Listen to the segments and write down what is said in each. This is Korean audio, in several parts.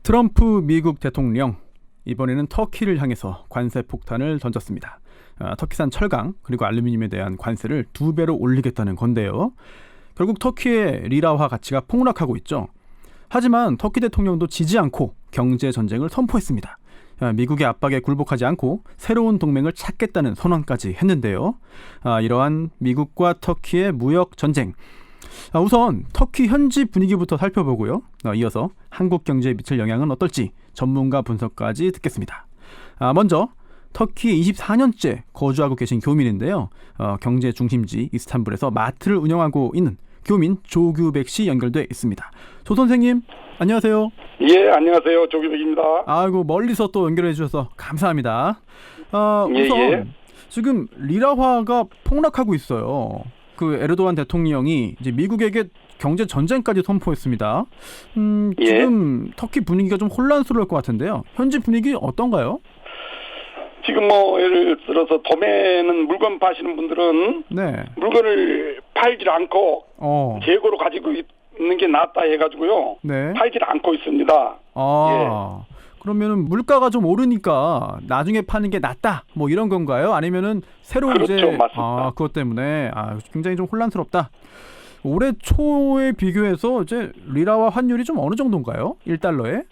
트럼프 미국 대통령, 이번에는 터키를 향해서 관세 폭탄을 던졌습니다. 터키산 철강 그리고 알루미늄에 대한 관세를 2배로 올리겠다는 건데요. 결국 터키의 리라화 가치가 폭락하고 있죠. 하지만 터키 대통령도 지지 않고 경제 전쟁을 선포했습니다. 미국의 압박에 굴복하지 않고 새로운 동맹을 찾겠다는 선언까지 했는데요. 이러한 미국과 터키의 무역 전쟁, 우선 터키 현지 분위기부터 살펴보고요. 이어서 한국 경제에 미칠 영향은 어떨지 전문가 분석까지 듣겠습니다. 먼저 터키 24년째 거주하고 계신 교민인데요. 경제 중심지 이스탄불에서 마트를 운영하고 있는 교민 조규백 씨 연결돼 있습니다. 조 선생님, 안녕하세요. 예, 안녕하세요. 조규백입니다. 아이고, 멀리서 또 연결해 주셔서 감사합니다. 우선 지금 리라화가 폭락하고 있어요. 그 에르도안 대통령이 이제 미국에게 경제 전쟁까지 선포했습니다. 지금 터키 분위기가 좀 혼란스러울 것 같은데요. 현지 분위기 어떤가요? 지금 뭐 예를 들어서 도매는 물건 파시는 분들은 물건을 팔질 않고 재고로 가지고 있는 게 낫다 해가지고요. 팔질 않고 있습니다. 그러면은 물가가 좀 오르니까 나중에 파는 게 낫다, 뭐 이런 건가요? 아니면은 새로 그렇죠, 이제 맞습니다. 그것 때문에 굉장히 좀 혼란스럽다. 올해 초에 비교해서 이제 리라와 환율이 좀 어느 정도인가요? 1달러에?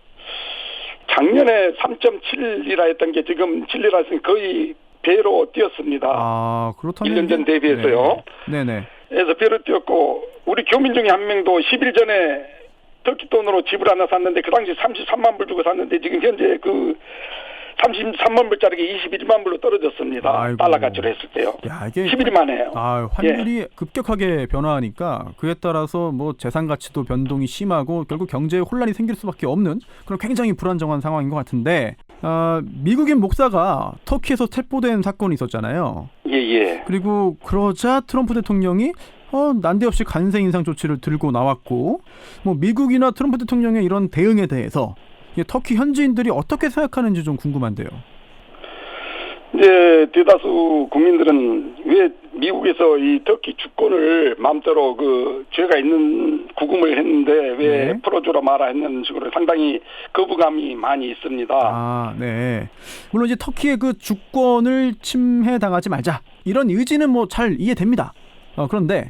작년에 3.7리라 했던 게 지금 7리라 했으니 거의 배로 뛰었습니다. 그렇다면 1년 전 대비해서요. 네네. 그래서 배로 뛰었고, 우리 교민 중에 한 명도 10일 전에 터키 돈으로 집을 하나 샀는데 그 당시 33만 불 주고 샀는데 지금 현재 그 33만 불짜리 21만 불로 떨어졌습니다. 아이고. 달러 가치로 했을 때요. 이게 11일 만에요. 환율이 급격하게 변화하니까 그에 따라서 뭐 재산 가치도 변동이 심하고 결국 경제에 혼란이 생길 수밖에 없는 그런 굉장히 불안정한 상황인 것 같은데, 미국인 목사가 터키에서 체포된 사건이 있었잖아요. 그리고 그러자 트럼프 대통령이 난데없이 관세 인상 조치를 들고 나왔고, 뭐 미국이나 트럼프 대통령의 이런 대응에 대해서 터키 현지인들이 어떻게 생각하는지 좀 궁금한데요. 이제 대다수 국민들은 왜 미국에서 이 터키 주권을 마음대로 그 죄가 있는 구금을 했는데 왜 풀어주라 마라 했는 식으로 상당히 거부감이 많이 있습니다. 물론 이제 터키의 그 주권을 침해당하지 말자, 이런 의지는 뭐 잘 이해됩니다. 그런데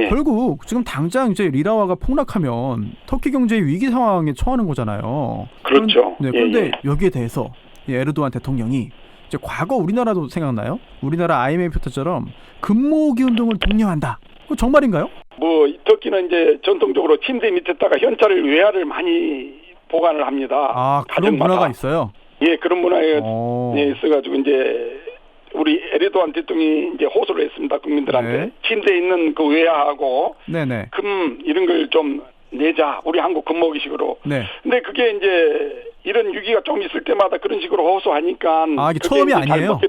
결국 지금 당장 이제 리라화가 폭락하면 터키 경제의 위기 상황에 처하는 거잖아요. 그렇죠. 그런데 여기에 대해서 에르도안 대통령이 이제 과거 우리나라도 생각나요? 우리나라 IMF 때처럼 금모으기 운동을 독려한다. 그거 정말인가요? 뭐 터키는 이제 전통적으로 침대 밑에다가 현찰을 외화를 많이 보관을 합니다. 그런 문화가 있어요? 그런 문화에 있어가지고 이제 우리 에르도안 대통령이 이제 호소를 했습니다. 국민들한테 침대에 있는 그 외화하고 금 이런 걸 좀 내자, 우리 한국 금모기식으로. 근데 그게 이제 이런 위기가 좀 있을 때마다 그런 식으로 호소하니까 이게 처음이 아니에요?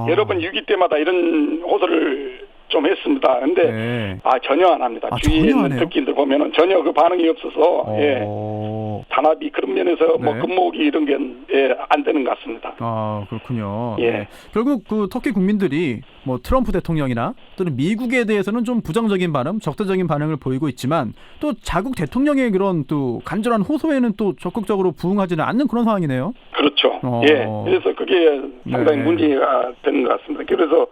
여러 번 위기 때마다 이런 호소를 좀 했습니다. 근데 전혀 안 합니다. 주위에 있는 터키인들 보면은 전혀 그 반응이 없어서 단합이 그런 면에서 뭐 금모으기 이런 게 안 되는 것 같습니다. 그렇군요. 결국 그 터키 국민들이 뭐 트럼프 대통령이나 또는 미국에 대해서는 좀 부정적인 반응, 적대적인 반응을 보이고 있지만 또 자국 대통령의 그런 또 간절한 호소에는 또 적극적으로 부응하지는 않는 그런 상황이네요. 그렇죠. 그래서 그게 상당히 문제가 되는 것 같습니다. 그래서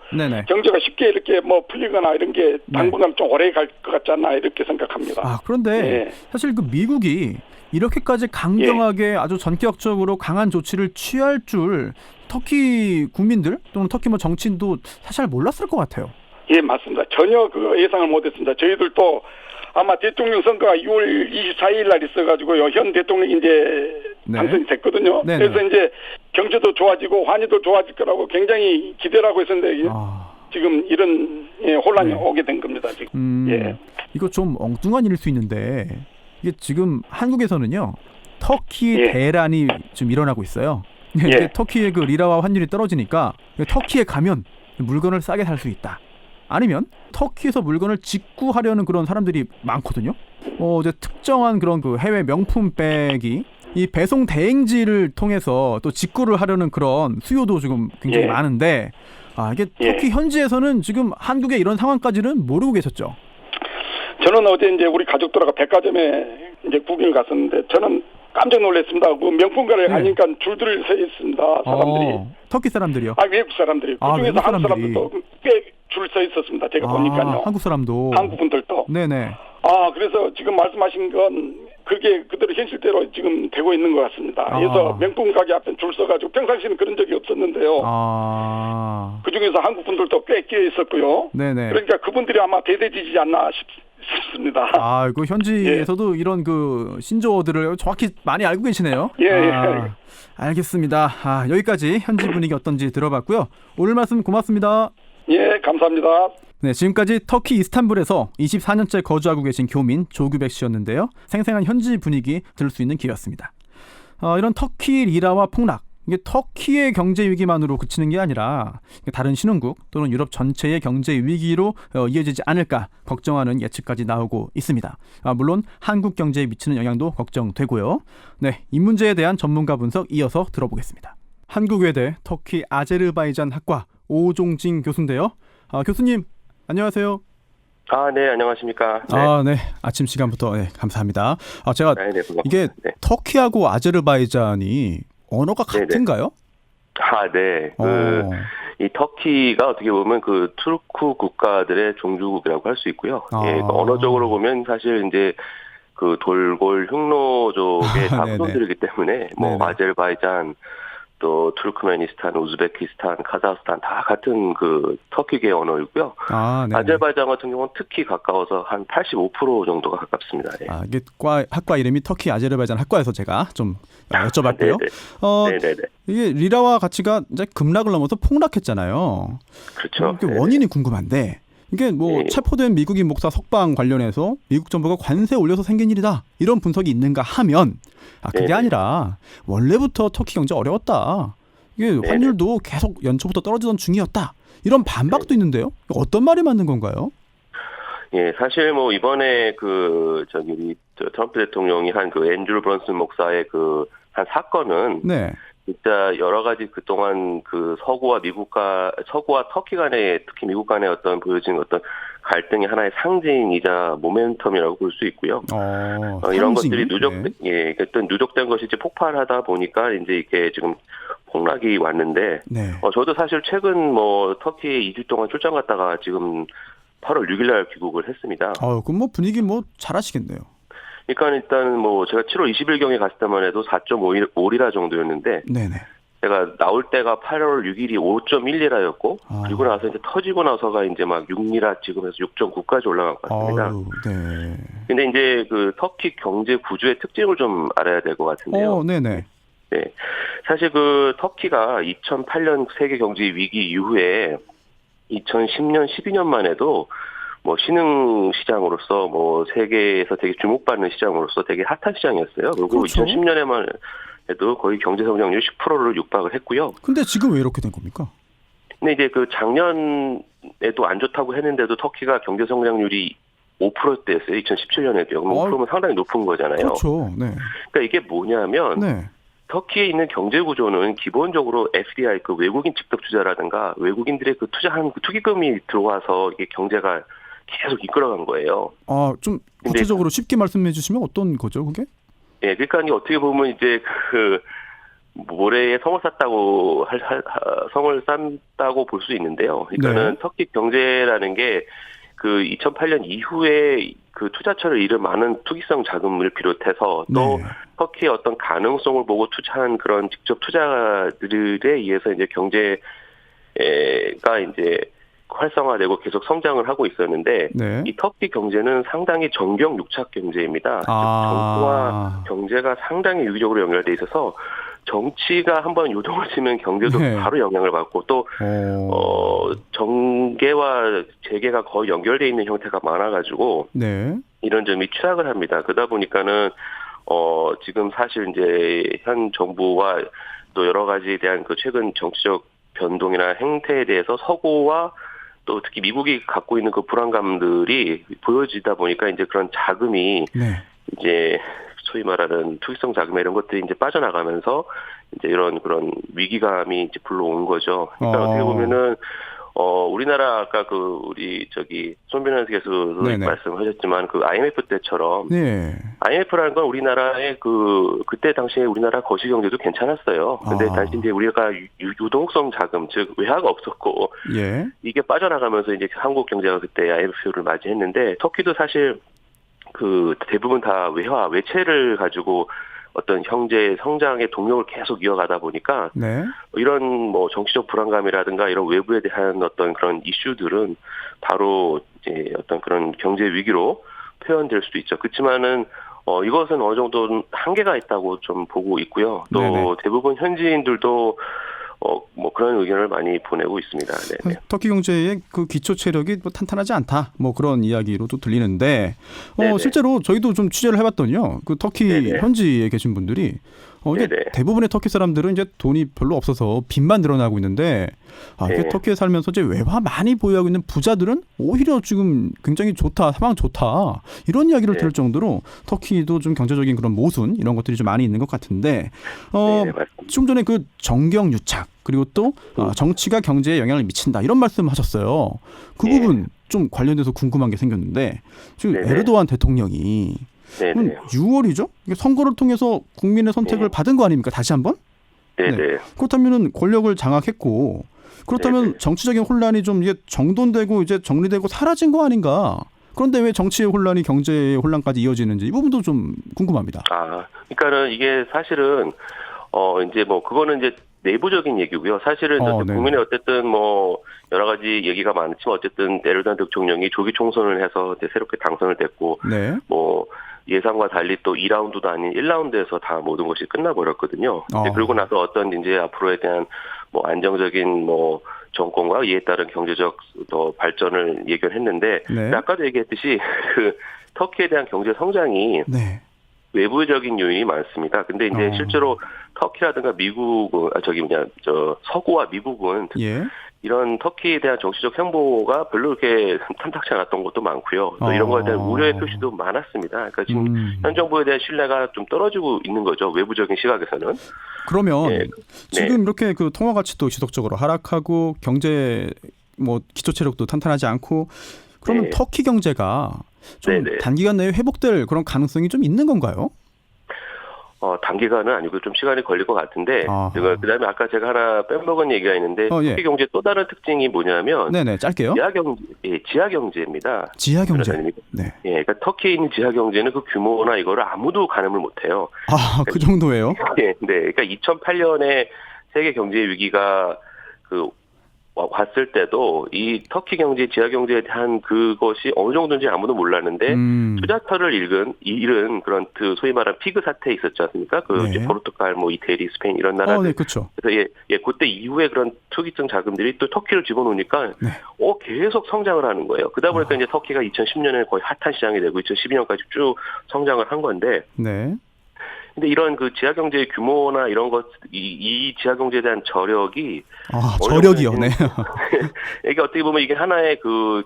경제가 쉽게 이렇게 뭐 풀리거나 이런 게 당분간 좀 오래 갈 것 같지 않나 이렇게 생각합니다. 그런데 사실 그 미국이 이렇게까지 강경하게 아주 전격적으로 강한 조치를 취할 줄 터키 국민들 또는 터키 뭐 정치인도 사실 몰랐을 것 같아요. 맞습니다. 전혀 그 예상을 못했습니다. 저희들도 아마 대통령 선거가 6월 24일 날 있어가지고요. 현 대통령이 이제 당선이 됐거든요. 그래서 이제 경제도 좋아지고 환율도 좋아질 거라고 굉장히 기대를 하고 있었는데 지금 이런 혼란이 오게 된 겁니다. 지금. 이거 좀 엉뚱한 일일 수 있는데 이게 지금 한국에서는요, 터키 대란이 좀 일어나고 있어요. 터키의 그 리라와 환율이 떨어지니까 터키에 가면 물건을 싸게 살 수 있다. 아니면 터키에서 물건을 직구하려는 그런 사람들이 많거든요. 이제 특정한 그런 그 해외 명품 백이 이 배송 대행지를 통해서 또 직구를 하려는 그런 수요도 지금 굉장히 많은데, 이게 터키 현지에서는 지금 한국의 이런 상황까지는 모르고 계셨죠? 저는 어제 이제 우리 가족들하고 백화점에 이제 구경을 갔었는데 저는 깜짝 놀랐습니다. 그 명품가를 가니까 줄들을 서 있습니다. 사람들이. 터키 사람들이요? 외국 사람들이. 그중에서 외국 한국 사람들이. 사람들도 꽤 줄 서 있었습니다. 제가 보니까요. 한국 사람도. 한국 분들도. 네네. 그래서 지금 말씀하신 건 그게 그대로 현실대로 지금 되고 있는 것 같습니다. 그래서 명품 가게 앞에 줄 서가지고 평상시에는 그런 적이 없었는데요. 그중에서 한국 분들도 꽤 끼어 있었고요. 네네. 그러니까 그분들이 아마 대대지지 않나 싶습니다. 그 현지에서도 이런 그 신조어들을 정확히 많이 알고 계시네요. 예. 알겠습니다. 여기까지 현지 분위기 어떤지 들어봤고요. 오늘 말씀 고맙습니다. 예, 감사합니다. 네, 지금까지 터키 이스탄불에서 24년째 거주하고 계신 교민 조규백 씨였는데요. 생생한 현지 분위기 들을 수 있는 기회였습니다. 이런 터키 리라와 폭락, 이게 터키의 경제 위기만으로 그치는 게 아니라 다른 신흥국 또는 유럽 전체의 경제 위기로 이어지지 않을까 걱정하는 예측까지 나오고 있습니다. 물론 한국 경제에 미치는 영향도 걱정되고요. 네, 이 문제에 대한 전문가 분석 이어서 들어보겠습니다. 한국외대 터키 아제르바이잔 학과 오종진 교수인데요. 교수님 안녕하세요. 네, 안녕하십니까. 네. 아침 시간부터 감사합니다. 제가 이게 네. 터키하고 아제르바이잔이 언어가 같은가요? 네. 이 터키가 어떻게 보면 그 투르크 국가들의 종주국이라고 할 수 있고요. 언어적으로 보면 사실 이제 그 돌골 흉노족의 다 후손들이기 때문에 아제르바이잔 또 투르크메니스탄, 우즈베키스탄, 카자흐스탄 다 같은 그 터키계 언어이고요. 아제르바이잔 같은 경우는 특히 가까워서 한 85% 정도가 가깝습니다. 이게 학과 이름이 터키 아제르바이잔 학과에서 제가 좀 여쭤봤고요. 네네. 이게 리라와 가치가 이제 급락을 넘어서 폭락했잖아요. 그렇죠. 원인이 궁금한데 이게 체포된 미국인 목사 석방 관련해서 미국 정부가 관세 올려서 생긴 일이다 이런 분석이 있는가 하면 그게 아니라 원래부터 터키 경제 어려웠다. 이게 환율도 계속 연초부터 떨어지던 중이었다. 이런 반박도 있는데요. 어떤 말이 맞는 건가요? 사실 이번에 트럼프 대통령이 한 그 앤드류 브런슨 목사의 한 사건은 진짜 여러 가지 그동안 그 서구와 터키 간의 특히 미국 간의 어떤 보여진 어떤 갈등의 하나의 상징이자 모멘텀이라고 볼 수 있고요. 이런 것들이 누적된 것이 이제 폭발하다 보니까 이제 이게 지금 폭락이 왔는데, 저도 사실 최근 터키에 2주 동안 출장 갔다가 지금 8월 6일날 귀국을 했습니다. 그럼 분위기 잘하시겠네요. 그러니까 일단 제가 7월 20일경에 갔을 때만 해도 4.5리라 정도였는데, 제가 나올 때가 8월 6일이 5.1리라였고, 그리고 나서 이제 터지고 나서가 이제 막 6리라 지금 해서 6.9까지 올라간 것 같습니다. 근데 이제 그 터키 경제 구조의 특징을 좀 알아야 될 것 같은데요. 사실 그 터키가 2008년 세계 경제 위기 이후에 2010년, 12년만 해도 신흥 시장으로서 세계에서 되게 주목받는 시장으로서 되게 핫한 시장이었어요. 그리고 2010년에만 해도 거의 경제 성장률 10%를 육박을 했고요. 근데 지금 왜 이렇게 된 겁니까? 근데 이제 그 작년에도 안 좋다고 했는데도 터키가 경제 성장률이 5%대였어요. 2017년에도요. 5%면 상당히 높은 거잖아요. 그렇죠. 그러니까 이게 뭐냐면 터키에 있는 경제 구조는 기본적으로 FDI, 그 외국인 직접 투자라든가 외국인들의 그 투자한 그 투기금이 들어와서 이게 경제가 계속 이끌어간 거예요. 좀 구체적으로 쉽게 말씀해 주시면 어떤 거죠, 그게? 그러니까 어떻게 보면 이제 모래에 성을 쌌다고 성을 쌌다고 볼 수 있는데요. 그러니까는 터키 경제라는 게 그 2008년 이후에 그 투자처를 잃은 많은 투기성 자금을 비롯해서 또 터키의 어떤 가능성을 보고 투자한 그런 직접 투자들에 의해서 이제 경제가 이제 활성화되고 계속 성장을 하고 있었는데 이 터키 경제는 상당히 정경유착 경제입니다. 정부와 경제가 상당히 유기적으로 연결돼 있어서 정치가 한번 요동을 치면 경제도 바로 영향을 받고 또 정계와 재계가 거의 연결돼 있는 형태가 많아가지고 이런 점이 취약을 합니다. 그러다 보니까는 지금 사실 이제 현 정부와 또 여러 가지에 대한 그 최근 정치적 변동이나 행태에 대해서 서구와 또 특히 미국이 갖고 있는 그 불안감들이 보여지다 보니까 이제 그런 자금이 이제 소위 말하는 투기성 자금 이런 것들이 이제 빠져나가면서 이제 이런 그런 위기감이 이제 불러온 거죠. 그러니까 어떻게 보면은 우리나라 아까 우리 손 변호사께서도 말씀하셨지만 IMF 때처럼 IMF라는 건 우리나라의 그때 당시에 우리나라 거시 경제도 괜찮았어요. 근데 단지 이제 우리가 유동성 자금 즉 외화가 없었고 이게 빠져나가면서 이제 한국 경제가 그때 IMF를 맞이했는데 터키도 사실 대부분 다 외채를 가지고 어떤 경제 성장의 동력을 계속 이어가다 보니까 이런 정치적 불안감이라든가 이런 외부에 대한 어떤 그런 이슈들은 바로 이제 어떤 그런 경제 위기로 표현될 수도 있죠. 그렇지만은 이것은 어느 정도 한계가 있다고 좀 보고 있고요. 또 대부분 현지인들도 그런 의견을 많이 보내고 있습니다. 네네. 터키 경제의 기초 체력이 탄탄하지 않다. 그런 이야기로도 들리는데 실제로 저희도 좀 취재를 해봤더니요. 터키 현지에 계신 분들이 이게 대부분의 터키 사람들은 이제 돈이 별로 없어서 빚만 늘어나고 있는데 이게 터키에 살면서 이제 외화 많이 보유하고 있는 부자들은 오히려 지금 굉장히 좋다, 상황 좋다 이런 이야기를 들을 정도로 터키도 좀 경제적인 그런 모순 이런 것들이 좀 많이 있는 것 같은데 좀 전에 정경유착 그리고 또 정치가 경제에 영향을 미친다 이런 말씀하셨어요. 그 부분 좀 관련돼서 궁금한 게 생겼는데 지금 에르도안 대통령이 6월이죠? 선거를 통해서 국민의 선택을 받은 거 아닙니까? 다시 한번? 그렇다면은 권력을 장악했고 그렇다면 정치적인 혼란이 좀 이제 정돈되고 이제 정리되고 사라진 거 아닌가? 그런데 왜 정치의 혼란이 경제의 혼란까지 이어지는지 이 부분도 좀 궁금합니다. 그러니까는 이게 사실은 이제 그거는 이제 내부적인 얘기고요. 사실은 국민의 어쨌든 여러 가지 얘기가 많지만 어쨌든 에르도안 대통령이 조기 총선을 해서 새롭게 당선을 됐고 예상과 달리 또 2라운드도 아닌 1라운드에서 다 모든 것이 끝나버렸거든요. 그러고 나서 어떤 이제 앞으로에 대한 안정적인 정권과 이에 따른 경제적 발전을 예견했는데 아까도 얘기했듯이 터키에 대한 경제 성장이 외부적인 요인이 많습니다. 근데 이제 실제로 터키라든가 미국은 서구와 미국은 이런 터키에 대한 정치적 행보가 별로 그렇게 탐탁치 않았던 것도 많고요. 또 이런 거에 대한 우려의 표시도 많았습니다. 그러니까 지금 현 정부에 대한 신뢰가 좀 떨어지고 있는 거죠. 외부적인 시각에서는. 그러면 지금 이렇게 통화 가치도 지속적으로 하락하고 경제 기초 체력도 탄탄하지 않고 그러면 터키 경제가 좀 단기간 내에 회복될 그런 가능성이 좀 있는 건가요? 단기간은 아니고 좀 시간이 걸릴 것 같은데 그다음에 아까 제가 하나 빼먹은 얘기가 있는데 터키 경제 또 다른 특징이 뭐냐면 짧게요. 지하 경제입니다. 지하 경제. 그러니까 터키에 있는 지하 경제는 그 규모나 이거를 아무도 가늠을 못해요. 그 정도예요? 그러니까 2008년에 세계 경제 위기가 왔을 때도 이 터키 경제, 지하 경제에 대한 그것이 어느 정도인지 아무도 몰랐는데 투자처를 잃은 그런 소위 말하는 피그 사태 있었지 않습니까? 이제 포르투갈, 이태리, 스페인 이런 나라들. 그렇죠. 그래서 그때 이후에 그런 투기성 자금들이 또 터키를 집어넣으니까 계속 성장을 하는 거예요. 그러다 보니까 이제 터키가 2010년에 거의 핫한 시장이 되고 2012년까지 쭉 성장을 한 건데. 근데 이런 지하 경제의 규모나 이런 것, 이 지하 경제에 대한 저력이. 저력이요, 이게 어떻게 보면 이게 하나의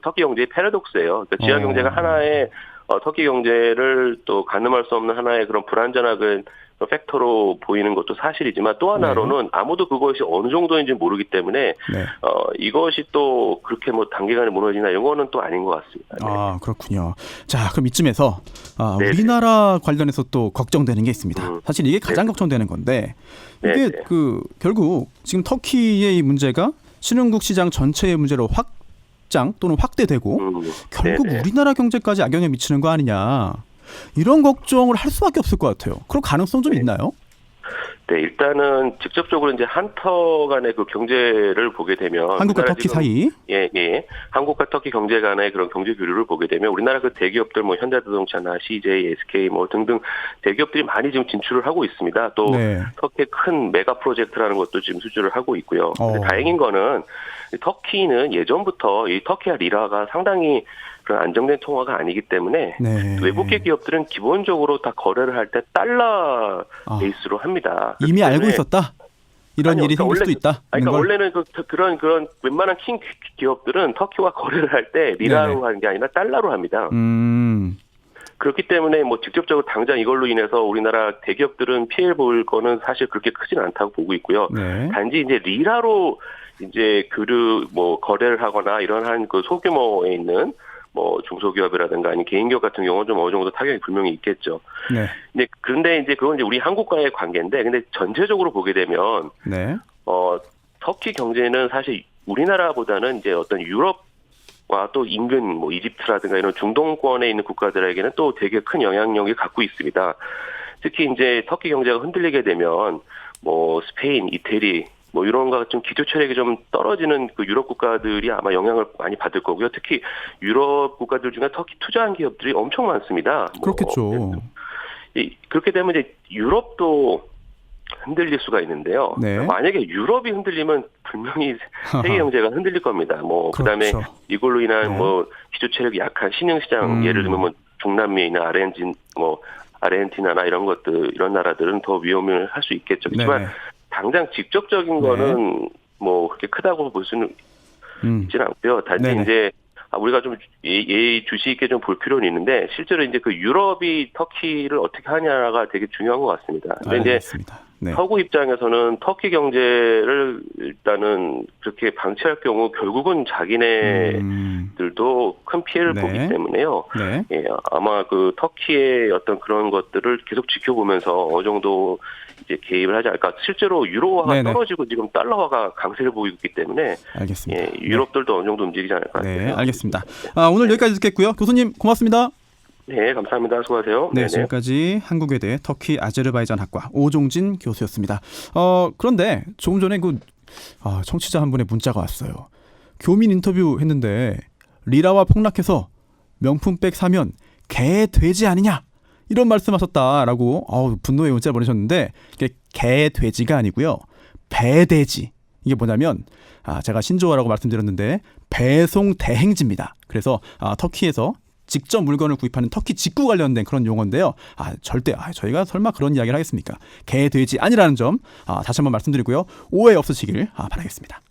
터키 경제의 패러독스예요. 그러니까 지하 경제가 하나의 터키 경제를 또 가늠할 수 없는 하나의 그런 불안전한 팩터로 보이는 것도 사실이지만 또 하나로는 아무도 그것이 어느 정도인지 모르기 때문에 이것이 또 그렇게 단기간에 무너지나 이런 거는 또 아닌 것 같습니다. 그렇군요. 자, 그럼 이쯤에서 우리나라 관련해서 또 걱정되는 게 있습니다. 사실 이게 가장 걱정되는 건데 이게 결국 지금 터키의 이 문제가 신흥국 시장 전체의 문제로 확장 또는 확대되고 결국 우리나라 경제까지 악영향 미치는 거 아니냐. 이런 걱정을 할 수밖에 없을 것 같아요. 그런 가능성 좀 있나요? 일단은 직접적으로 이제 한터 간의 경제를 보게 되면 한국과 터키 사이 한국과 터키 경제 간의 그런 경제 교류를 보게 되면 우리나라 대기업들 현대자동차나 CJ, SK 등등 대기업들이 많이 지금 진출을 하고 있습니다. 또 터키의 큰 메가 프로젝트라는 것도 지금 수주를 하고 있고요. 근데 다행인 거는 터키는 예전부터 이 터키와 리라가 상당히 그런 안정된 통화가 아니기 때문에 외국계 기업들은 기본적으로 다 거래를 할 때 달러 베이스로 합니다. 이미 알고 있었다? 이런 일이 생길 수도 있다? 그러니까 원래는 그런 웬만한 큰 기업들은 터키와 거래를 할 때 리라로 하는 게 아니라 달러로 합니다. 그렇기 때문에 뭐 직접적으로 당장 이걸로 인해서 우리나라 대기업들은 피해를 볼 거는 사실 그렇게 크지는 않다고 보고 있고요. 네. 단지 이제 리라로 이제 거래를 하거나 이런 한 그 소규모에 있는 뭐 중소기업이라든가 아니 개인기업 같은 경우는 좀 어느 정도 타격이 분명히 있겠죠. 네. 그런데 이제 그건 이제 우리 한국과의 관계인데, 근데 전체적으로 보게 되면 네. 터키 경제는 사실 우리나라보다는 이제 어떤 유럽과 또 인근 뭐 이집트라든가 이런 중동권에 있는 국가들에게는 또 되게 큰 영향력을 갖고 있습니다. 특히 이제 터키 경제가 흔들리게 되면 뭐 스페인, 이태리 뭐 이런 거 좀 기초 체력이 좀 떨어지는 그 유럽 국가들이 아마 영향을 많이 받을 거고요. 특히 유럽 국가들 중에 터키 투자한 기업들이 엄청 많습니다. 그렇겠죠. 그렇게 되면 이제 유럽도 흔들릴 수가 있는데요. 네. 만약에 유럽이 흔들리면 분명히 세계 경제가 흔들릴 겁니다. 뭐 그다음에 그렇죠. 이걸로 인한 네. 뭐 기초 체력이 약한 신흥 시장 예를 들면 뭐 중남미에 있는 아르헨티나나 이런 것들 이런 나라들은 더 위험을 할 수 있겠죠. 그렇지만 네네. 당장 직접적인 거는 네. 뭐 그렇게 크다고 볼 수는 있지는 않고요. 단지 네네. 이제 우리가 좀 주시 있게 좀 볼 필요는 있는데 실제로 이제 그 유럽이 터키를 어떻게 하냐가 되게 중요한 것 같습니다. 근데 이제 네. 서구 입장에서는 터키 경제를 일단은 그렇게 방치할 경우 결국은 자기네들도 큰 피해를 네. 보기 때문에요. 네. 예, 아마 그 터키의 어떤 그런 것들을 계속 지켜보면서 어느 정도 이제 개입을 하지 않을까. 실제로 유로화가 네네. 떨어지고 지금 달러화가 강세를 보이고 있기 때문에 알겠습니다. 예, 유럽들도 네. 어느 정도 움직이지 않을까. 네, 알겠습니다. 오늘 여기까지 듣겠고요. 교수님 고맙습니다. 네, 감사합니다. 수고하세요. 네, 지금까지 한국외대 터키 아제르바이잔 학과 오종진 교수였습니다. 그런데 조금 전에 청취자 한 분의 문자가 왔어요. 교민 인터뷰 했는데 리라와 폭락해서 명품백 사면 개 돼지 아니냐? 이런 말씀하셨다라고 분노의 문자 보내셨는데 이게 개 돼지가 아니고요. 배돼지. 이게 뭐냐면 제가 신조어라고 말씀드렸는데 배송 대행지입니다. 그래서 터키에서 직접 물건을 구입하는 터키 직구 관련된 그런 용어인데요. 절대 저희가 설마 그런 이야기를 하겠습니까? 개 돼지 아니라는 점 다시 한번 말씀드리고요. 오해 없으시길 바라겠습니다.